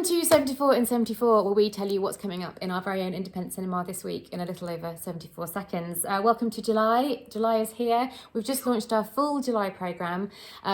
to 74 in 74, where we tell you what's coming up in our very own independent cinema this week in a little over 74 seconds. Welcome to July. July is here. We've just launched our full July programme,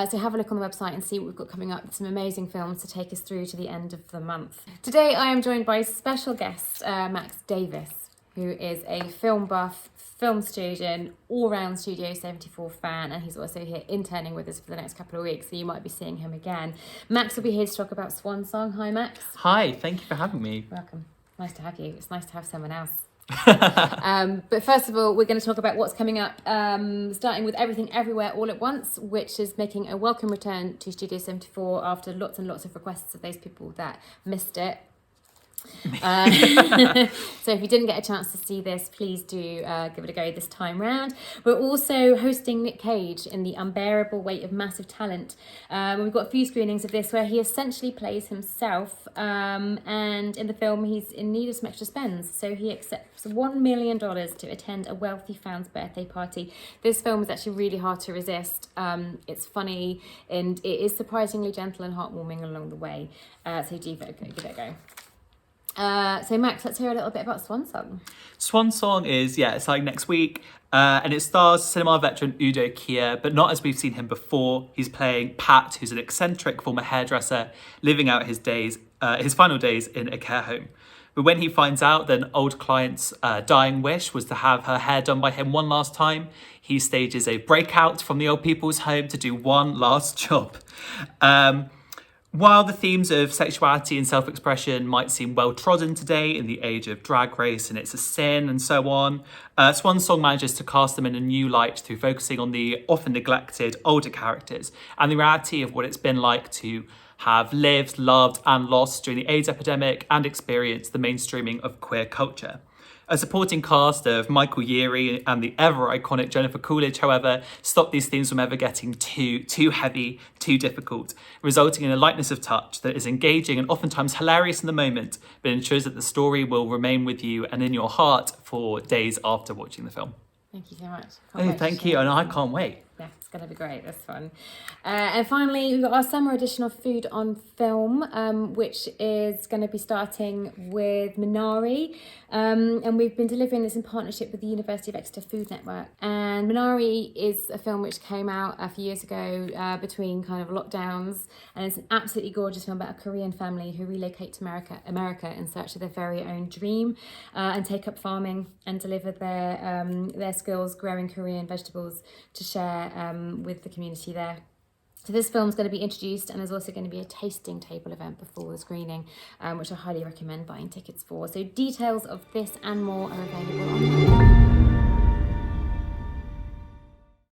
so have a look on the website and see what we've got coming up. Some amazing films to take us through to the end of the month. Today I am joined by special guest Max Davis, who is a film buff, film student, all-round Studio 74 fan, and he's also here interning with us for the next couple of weeks, so you might be seeing him again. Max will be here to talk about Swan Song. Hi, Max. Hi, thank you for having me. Welcome. Nice to have you. It's nice to have someone else. But first of all, we're going to talk about what's coming up, starting with Everything Everywhere All at Once, which is making a welcome return to Studio 74 after lots and lots of requests of those people that missed it. So if you didn't get a chance to see this, please do give it a go this time round. We're also hosting Nick Cage in the Unbearable Weight of Massive Talent. We've got a few screenings of this where he essentially plays himself, and in the film he's in need of some extra spends, so he accepts $1 million to attend a wealthy fan's birthday party. This film is actually really hard to resist. It's funny and it is surprisingly gentle and heartwarming along the way, so do give it a go. So Max, let's hear a little bit about Swan Song. Swan Song is, it's like next week, and it stars cinema veteran Udo Kier, but not as we've seen him before. He's playing Pat, who's an eccentric former hairdresser living out his final days in a care home. But when he finds out that an old client's dying wish was to have her hair done by him one last time, he stages a breakout from the old people's home to do one last job. While the themes of sexuality and self-expression might seem well trodden today in the age of Drag Race and it's a sin and so on, Swan Song manages to cast them in a new light through focusing on the often neglected older characters and the reality of what it's been like to have lived, loved and lost during the AIDS epidemic and experienced the mainstreaming of queer culture. A supporting cast of Michael Yeary and the ever-iconic Jennifer Coolidge, however, stop these themes from ever getting too heavy, too difficult, resulting in a lightness of touch that is engaging and oftentimes hilarious in the moment, but ensures that the story will remain with you and in your heart for days after watching the film. Thank you so much. Thank you, and I can't wait. Yeah, it's going to be great, this one. And finally, we've got our summer edition of Food on Film, which is going to be starting with Minari. And we've been delivering this in partnership with the University of Exeter Food Network. And Minari is a film which came out a few years ago between kind of lockdowns. And it's an absolutely gorgeous film about a Korean family who relocate to America in search of their very own dream and take up farming and deliver their skills growing Korean vegetables to share with the community there. So this film's going to be introduced, and there's also going to be a tasting table event before the screening, which I highly recommend buying tickets for. So details of this and more are available online.